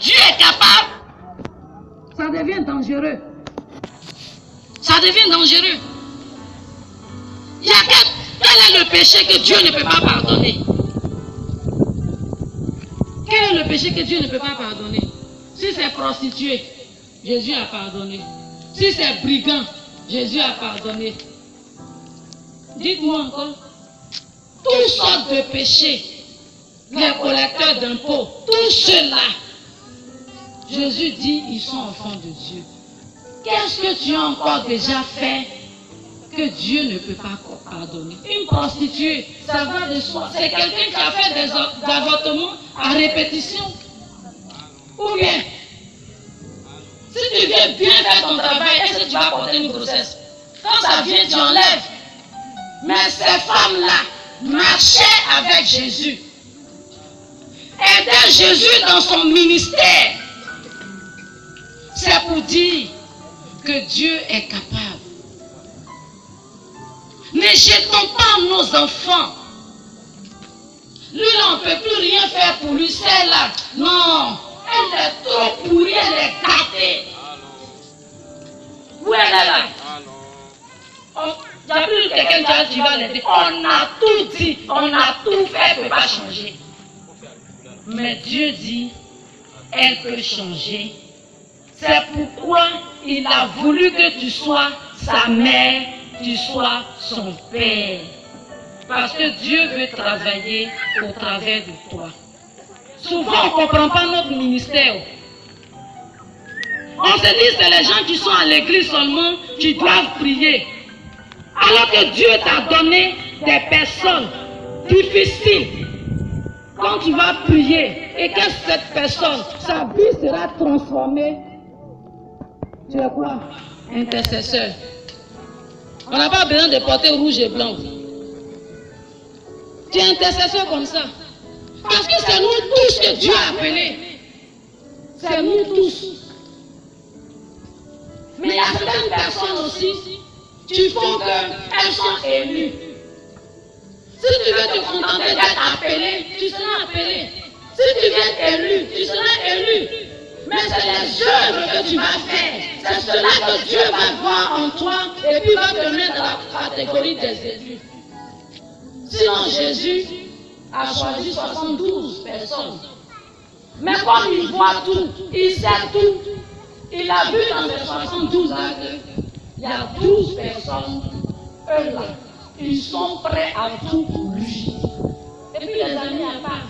Dieu est capable, ça devient dangereux. Ça devient dangereux. Il y a quel est le péché que Dieu ne peut pas pardonner? Quel est le péché que Dieu ne peut pas pardonner? Si c'est prostituée, Jésus a pardonné. Si c'est brigand, Jésus a pardonné. Dites-moi encore. Toutes sortes de péchés, les collecteurs d'impôts, tous ceux-là, Jésus dit, ils sont enfants de Dieu. Qu'est-ce que tu as encore déjà fait que Dieu ne peut pas pardonner? Une prostituée, ça va de soi. C'est quelqu'un qui a fait des avortements à répétition. Ou bien, si tu viens bien faire ton travail, est-ce que tu vas porter une grossesse? Quand ça vient, tu enlèves. Mais ces femmes-là marchaient avec Jésus. Aidaient Jésus dans son ministère. C'est pour dire que Dieu est capable. Ne jetons pas nos enfants. Lui, là, on ne peut plus rien faire pour lui, celle-là. Non, elle est trop pourrie, elle est gâtée. Où elle est là? Il n'y a plus quelqu'un qui va l'aider. On a tout dit, on a tout fait, elle ne peut pas changer. Mais Dieu dit, elle peut changer. C'est pourquoi il a voulu que tu sois sa mère, tu sois son père. Parce que Dieu veut travailler au travers de toi. Souvent, on ne comprend pas notre ministère. On se dit que c'est les gens qui sont à l'église seulement qui doivent prier. Alors que Dieu t'a donné des personnes difficiles. Quand tu vas prier et que cette personne, sa vie sera transformée, tu es quoi? Intercesseur. On n'a pas besoin de porter rouge et blanc. Tu es intercesseur comme ça. Parce que c'est nous tous que Dieu a appelés. C'est nous tous. Mais il y a certaines personnes aussi qui font qu'elles sont élues. Si tu veux te contenter d'être appelé, tu seras appelé. Si tu viens élu, tu seras élu. Mais c'est les œuvres que tu vas faire. C'est cela que Dieu va voir en toi et puis va te mettre dans la catégorie des élus. Sinon, Jésus a choisi 72 personnes. Mais comme il voit tout, il sait tout, il a vu dans ces 72 là qu'il y a 12 personnes, eux là, ils sont prêts à tout pour lui. Et puis les amis à part,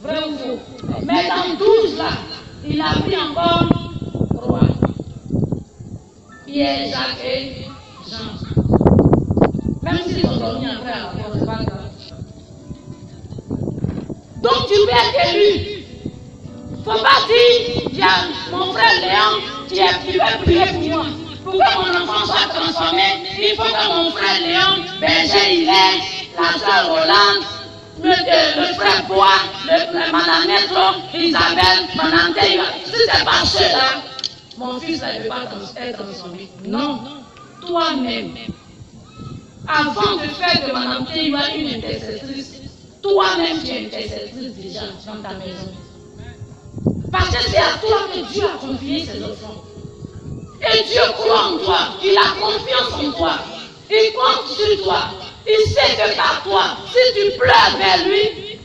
vrai ou faux. Mais dans 12 là, il a pris encore 3. Pierre, Jacques et Jean. Même s'ils ont dormi après à la porte, c'est pas grave. Donc tu peux être élu. Faut pas dire, il y a mon frère Léon qui veut prier pour moi. Pour que mon enfant soit transformé, il faut que mon frère Léon, Berger Hilaire, la soeur Roland, le frère Bois, madame Netro, Isabelle, madame Taylor. Si c'est pas cela, mon fils ne peut pas être transformé. Non, toi-même. Avant de faire de madame Taylor une intercessrice, toi-même tu es intercessrice déjà dans ta maison. Parce que c'est à toi que Dieu a confié ses enfants. Et Dieu croit en toi, il a confiance en toi, il compte sur toi, il sait que par toi, si tu pleures vers lui,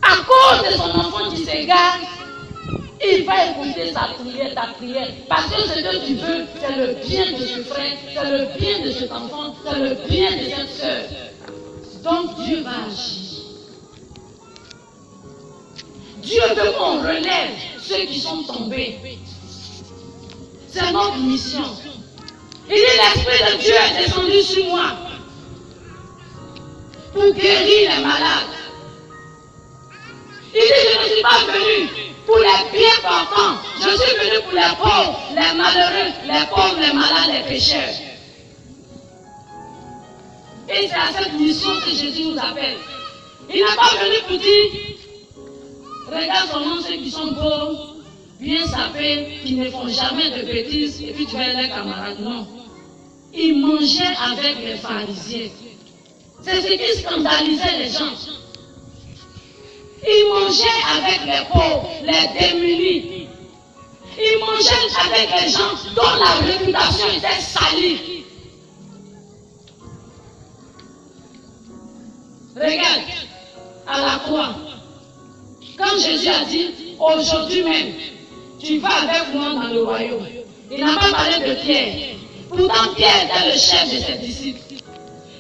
à cause de son enfant qui s'égare, il va écouter ta prière, parce que ce que tu veux, c'est le bien de ce frère, c'est le bien de cet enfant, c'est le bien de cette soeur. Donc Dieu va agir. Dieu veut qu'on relève ceux qui sont tombés. C'est notre mission. Il dit, l'Esprit de Dieu est descendu sur moi pour guérir les malades. Il dit, je ne suis pas venu pour les bien portants. Je suis venu pour les pauvres, les malheureux, les pauvres, les malades, les pécheurs. Et c'est à cette mission que Jésus nous appelle. Il n'est pas venu pour dire, regarde seulement ceux qui sont beaux, bien sapés, qui ne font jamais de bêtises, et puis tu vas les camarades. Non. Il mangeait avec les pharisiens. C'est ce qui scandalisait les gens. Il mangeait avec les pauvres, les démunis. Il mangeait avec les gens dont la réputation était salie. Regarde, à la croix, quand Jésus a dit, aujourd'hui même, tu vas avec moi dans le royaume. Il n'a pas parlé de Pierre. Pourtant, Pierre était le chef de ses disciples.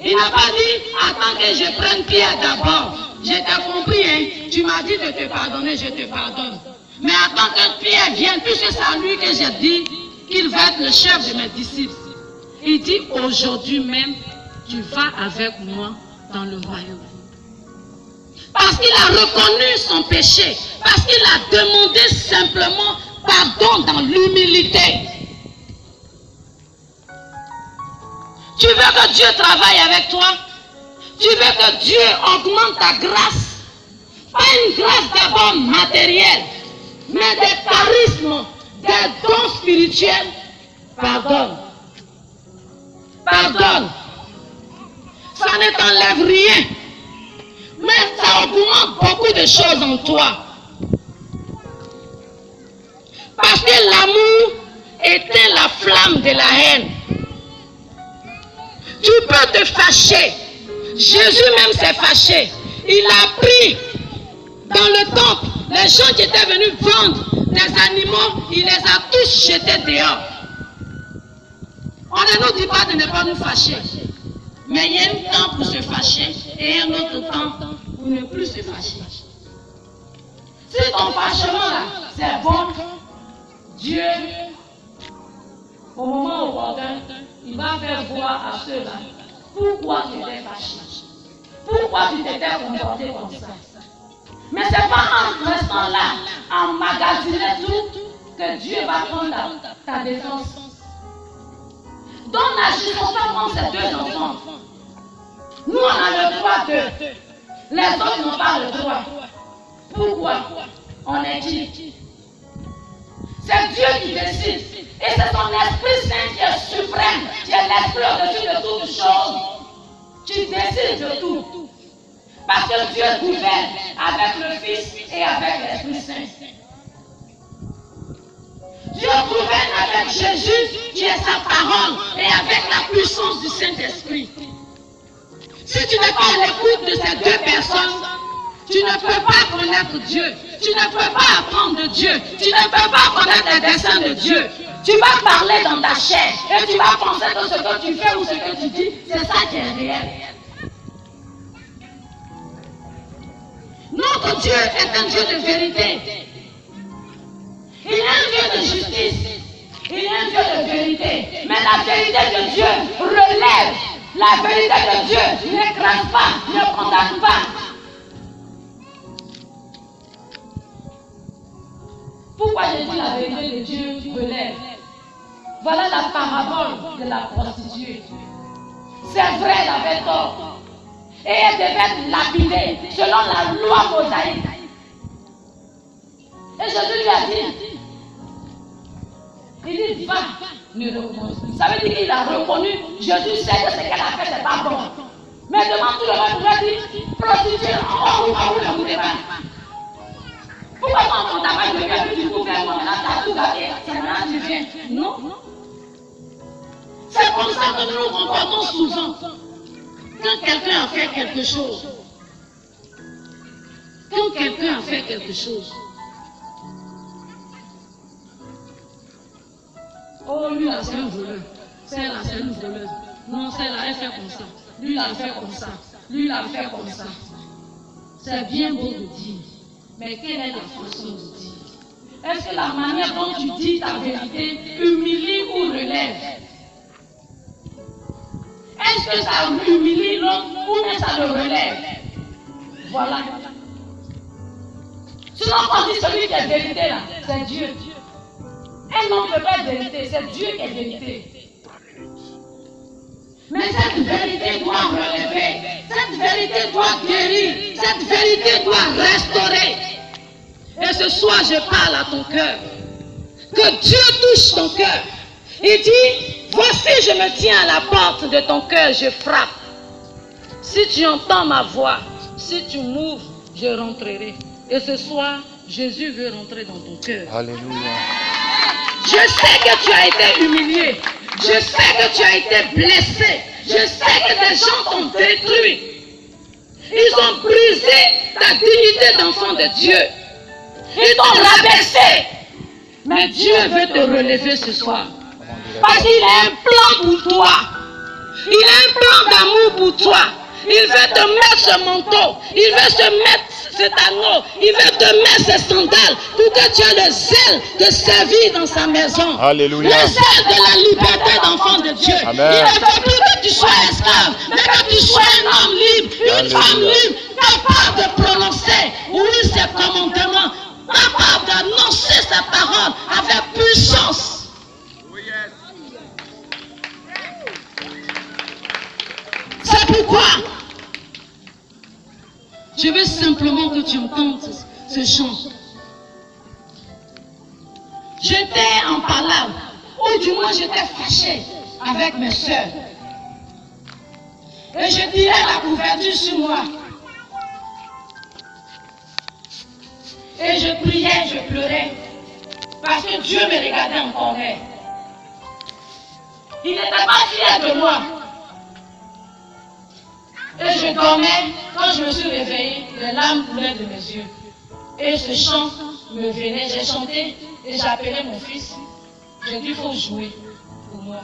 Il n'a pas dit, attends que je prenne Pierre d'abord. Je t'ai compris, hein? Tu m'as dit de te pardonner, je te pardonne. Mais attends que Pierre vienne, puisque c'est à lui que j'ai dit qu'il va être le chef de mes disciples. Il dit, aujourd'hui même, tu vas avec moi dans le royaume. Parce qu'il a reconnu son péché, parce qu'il a demandé simplement pardon dans l'humilité. Tu veux que Dieu travaille avec toi? Tu veux que Dieu augmente ta grâce? Pas une grâce d'abord matérielle, mais des charismes, des dons spirituels. Pardonne. Pardonne. Ça ne t'enlève rien, mais ça augmente beaucoup de choses en toi. Parce que l'amour éteint la flamme de la haine. Tu peux te fâcher. Jésus même s'est fâché. Il a pris dans le temple les gens qui étaient venus vendre des animaux, il les a tous jetés dehors. On ne nous dit pas de ne pas nous fâcher. Mais il y a un temps pour se fâcher et un autre temps pour ne plus se fâcher. Si ton fâchement là, c'est bon, Dieu, au moment opportun, il va faire voir à ceux-là pourquoi tu étais fâché. Pourquoi tu t'étais comporté comme ça. Mais ce n'est pas en restant là, en magasinant tout, que Dieu va prendre ta défense. Donc n'agissons pas comme ces deux enfants. Nous, on a le droit de. Les autres n'ont pas le droit. Pourquoi? On est qui? C'est Dieu qui décide. Et c'est son Esprit Saint qui est suprême, qui est l'Esprit au-dessus de toutes choses. Tu décides de tout. Parce que Dieu gouverne avec le Fils et avec l'Esprit Saint. Dieu gouverne avec Jésus qui est sa parole et avec la puissance du Saint-Esprit. Si tu n'es pas à l'écoute de ces deux personnes, tu ne peux pas connaître Dieu. Tu ne peux pas apprendre de Dieu. Tu ne peux pas connaître les desseins de Dieu. Tu vas parler dans ta chair et tu vas penser que ce que tu fais ou ce que tu dis, c'est ça qui est réel. Notre Dieu est un Dieu de vérité. Il est un Dieu de justice. Il est un Dieu de vérité. Mais la vérité de Dieu relève. La vérité de Dieu n'écrase pas, ne condamne pas. Pourquoi j'ai dit la vérité de Dieu relève? Voilà la parabole de la prostituée. C'est vrai, elle avait tort. Et elle devait être lapidée selon la loi mosaïque. Et Jésus lui a dit, il dit, va, ne recommence plus. Ça veut dire qu'il a reconnu, Jésus sait que ce qu'elle a fait, c'est pas bon. Mais devant tout le monde, il a dit, prostituée, on ne pas. Pourquoi on t'a pas dit que tu peux faire moi, t'as tout gâté, c'est maintenant tu viens. Non. C'est comme ça que nous nous comportons souvent. Quand quelqu'un a fait quelque chose. Quand quelqu'un a fait quelque chose. Oh, lui là, c'est un voleur. Celle-là, c'est une voleuse. Non, celle-là, elle fait comme ça. Lui, il a fait comme ça. Lui, il a fait comme ça. C'est bien beau de dire. Mais quelle est la façon de dire? Est-ce que la manière dont tu dis ta vérité humilie ou relève? Est-ce que ça humilie l'autre ou est-ce que ça le relève? Voilà. Sinon, quand on dit celui qui est vérité là, c'est Dieu. Un homme ne peut pas être vérité, c'est Dieu qui est vérité. Mais cette vérité doit relever, cette vérité doit guérir, cette vérité doit restaurer. Et ce soir, je parle à ton cœur. Que Dieu touche ton cœur. Il dit, voici, je me tiens à la porte de ton cœur, je frappe. Si tu entends ma voix, si tu m'ouvres, je rentrerai. Et ce soir, Jésus veut rentrer dans ton cœur. Alléluia. Je sais que tu as été humilié. Je sais que tu as été blessé. Je sais que des gens t'ont détruit. Ils ont brisé ta dignité d'enfant de Dieu. Ils t'ont rabaissé. Mais Dieu veut te relever ce soir. Parce qu'il a un plan pour toi. Il a un plan d'amour pour toi. Il veut te mettre ce manteau. Il veut te mettre cet anneau. Il veut te mettre ces sandales pour que tu aies le zèle de servir dans sa maison. Alléluia. Le zèle de la liberté d'enfant de Dieu. Amen. Il ne veut plus que tu sois esclave, mais que tu sois un homme libre, une Alléluia. femme libre, capable de prononcer, oui, ses commandements, capable d'annoncer sa parole avec puissance. C'est pourquoi je veux simplement que tu entendes ce chant. J'étais en palabre, ou du moins j'étais fâché avec mes soeurs. Et je tirais la couverture sur moi. Et je priais, je pleurais. Parce que Dieu me regardait en colère. Il n'était pas fier de moi. Et je dormais. Quand je me suis réveillée, les larmes coulaient de mes yeux. Et ce chant me venait. J'ai chanté et j'ai appelé mon fils. J'ai dit, il faut jouer pour moi.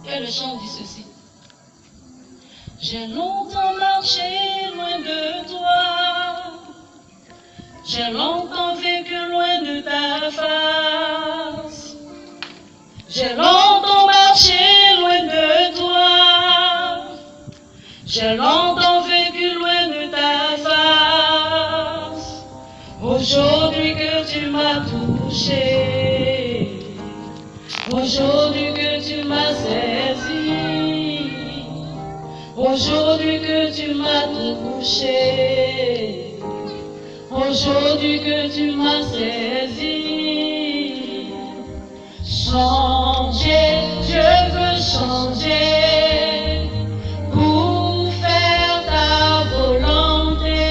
Et le chant dit ceci. J'ai longtemps marché loin de toi. J'ai longtemps vécu loin de ta face. J'ai longtemps marché loin de toi. J'ai longtemps vécu loin de ta face. Aujourd'hui que tu m'as touché, aujourd'hui que tu m'as saisi, aujourd'hui que tu m'as touché, aujourd'hui que tu m'as saisi. Changer, je veux changer pour faire ta volonté.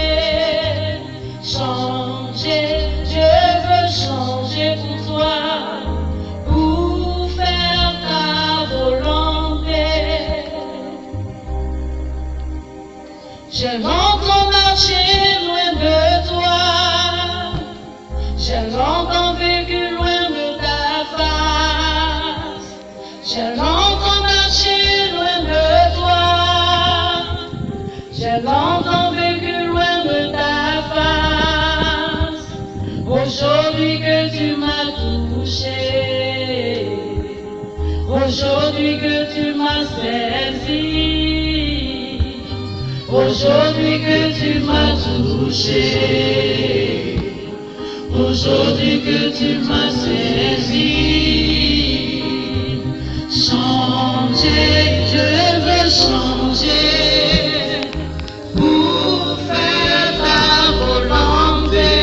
Changer, je veux changer pour toi, pour faire ta volonté. J'ai longtemps marché loin de toi, j'ai longtemps vécu loin de ta face, j'ai longtemps marché loin de toi, j'ai longtemps vécu loin de ta face. Aujourd'hui que tu m'as touché, aujourd'hui que tu m'as saisi, aujourd'hui que tu m'as touché, aujourd'hui que tu m'as saisi. Changer, je veux changer pour faire ta volonté.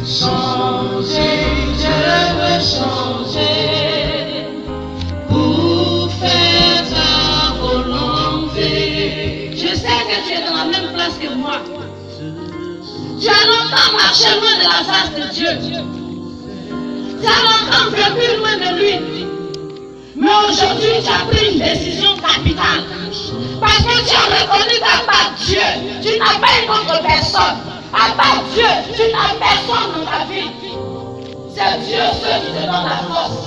Changer, je veux changer pour faire ta volonté. Je sais que tu es dans la même place que moi. Tu as longtemps marché loin de la face de Dieu. Tu as longtemps vécu loin de lui. Mais aujourd'hui, tu as pris une décision capitale. Parce que tu as reconnu qu'à part Dieu, tu n'as pas une autre personne. À part Dieu, tu n'as personne dans ta vie. C'est Dieu seul qui te donne la force.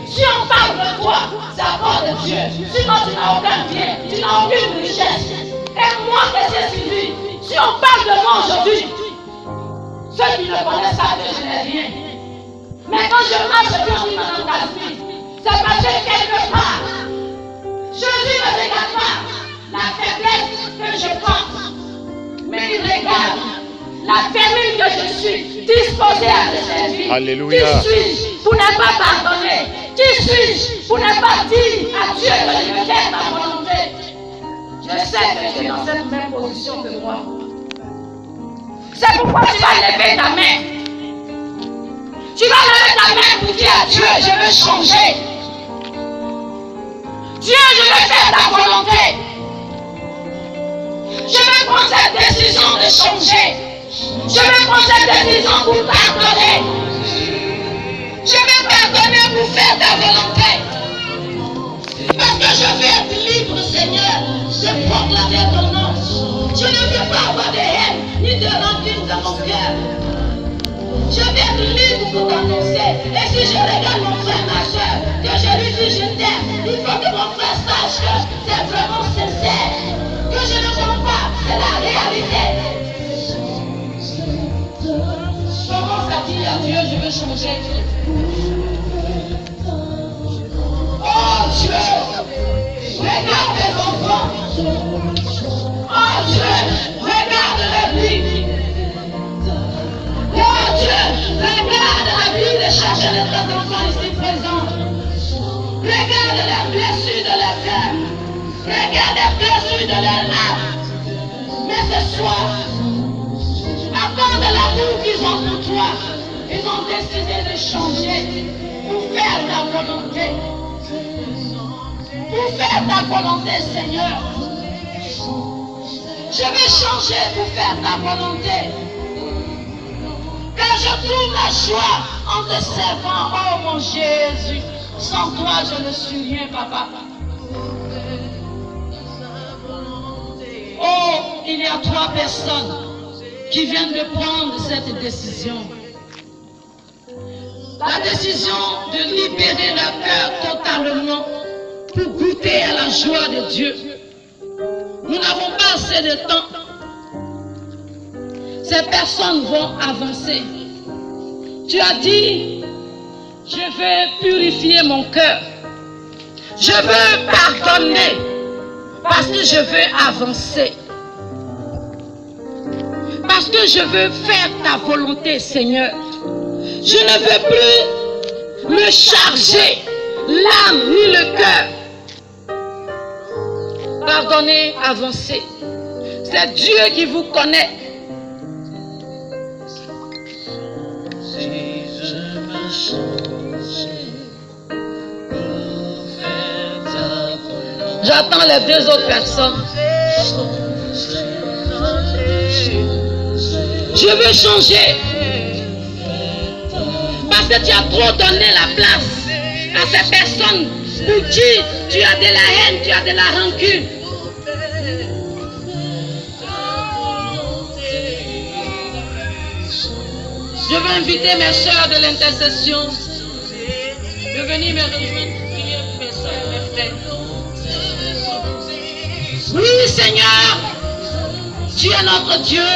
Si on parle de toi, c'est à cause de Dieu. Sinon, tu n'as aucun bien, tu n'as aucune richesse. Et moi qui j'ai suivi, si on parle de moi aujourd'hui, ceux qui le connaissent savent que je n'ai rien. Mais quand je marche sur lui dans ta vie, c'est parce que quelque part, Jésus ne regarde pas la faiblesse que je porte, mais il regarde la famille que je suis disposée à te servir. Alléluia. Qui suis-je pour ne pas pardonner? Qui suis-je pour ne pas dire à Dieu que je veux faire ta volonté? Je sais que tu es dans cette même position que moi. C'est pourquoi tu vas lever ta main. Tu vas lever ta main pour dire à Dieu, je veux changer. Dieu, je veux faire ta volonté. Je veux prendre cette décision de changer. Je vais prendre cette décision pour pardonner. Je vais pardonner pour faire ta volonté. Parce que je veux être libre, Seigneur, de proclamer ton nom. Je ne veux pas avoir de haine ni de rancune dans mon cœur. Je veux être libre pour t'annoncer. Et si je regarde mon frère, ma soeur, que je lui dis je t'aime, il faut que mon frère sache que c'est vraiment sincère. Que je ne mens pas, c'est la réalité. Commence à dire à Dieu, je veux changer. Oh Dieu, regarde les enfants. Oh Dieu, regarde la vie. Oh Dieu, regarde la vie de chacun de tes enfants ici présents. Regarde les blessures de leur cœur. Regarde les blessures de leur âme. Mais ce soir, à cause de l'amour qu'ils ont pour toi, ils ont décidé de changer pour faire ta volonté. Pour faire ta volonté, Seigneur. Je vais changer pour faire ta volonté. Car je trouve la joie en te servant, oh mon Jésus. Sans toi, je ne suis rien, papa. Oh, il y a 3 personnes qui viennent de prendre cette décision. La décision de libérer leur cœur totalement pour goûter à la joie de Dieu. Nous n'avons pas assez de temps. Ces personnes vont avancer. Tu as dit, je veux purifier mon cœur. Je veux pardonner parce que je veux avancer. Parce que je veux faire ta volonté, Seigneur. Je ne veux plus me charger l'âme ni le cœur. Pardonnez, avancez. C'est Dieu qui vous connaît. J'attends les 2 autres personnes. Je veux changer. Parce que tu as trop donné la place à ces personnes pour qui tu as de la haine, tu as de la rancune. Je veux inviter mes soeurs de l'intercession de venir me rejoindre, prier pour mes soeurs et mes frères. Oui, Seigneur, tu es notre Dieu.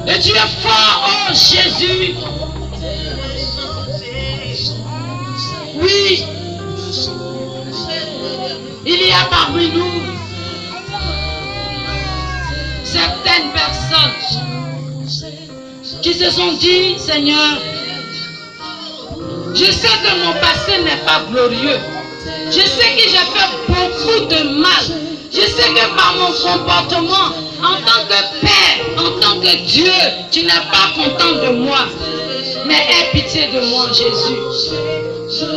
Et tu es fort, oh Jésus. Oui, il y a parmi nous certaines personnes qui se sont dit, Seigneur, je sais que mon passé n'est pas glorieux. Je sais que j'ai fait beaucoup de mal. Je sais que par mon comportement, en tant que Père, en tant que Dieu, tu n'es pas content de moi. Mais aie pitié de moi, Jésus.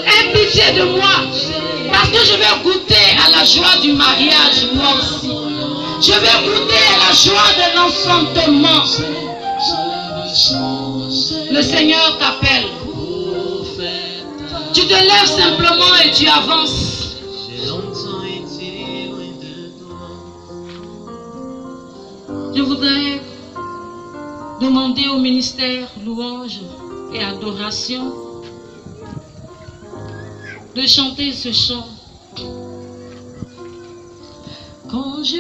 Aie pitié de moi. Parce que je vais goûter à la joie du mariage, moi aussi. Je vais goûter à la joie de l'enfantement. Le Seigneur t'appelle. Tu te lèves simplement et tu avances. Je voudrais demander au ministère louange et adoration de chanter ce chant. Quand je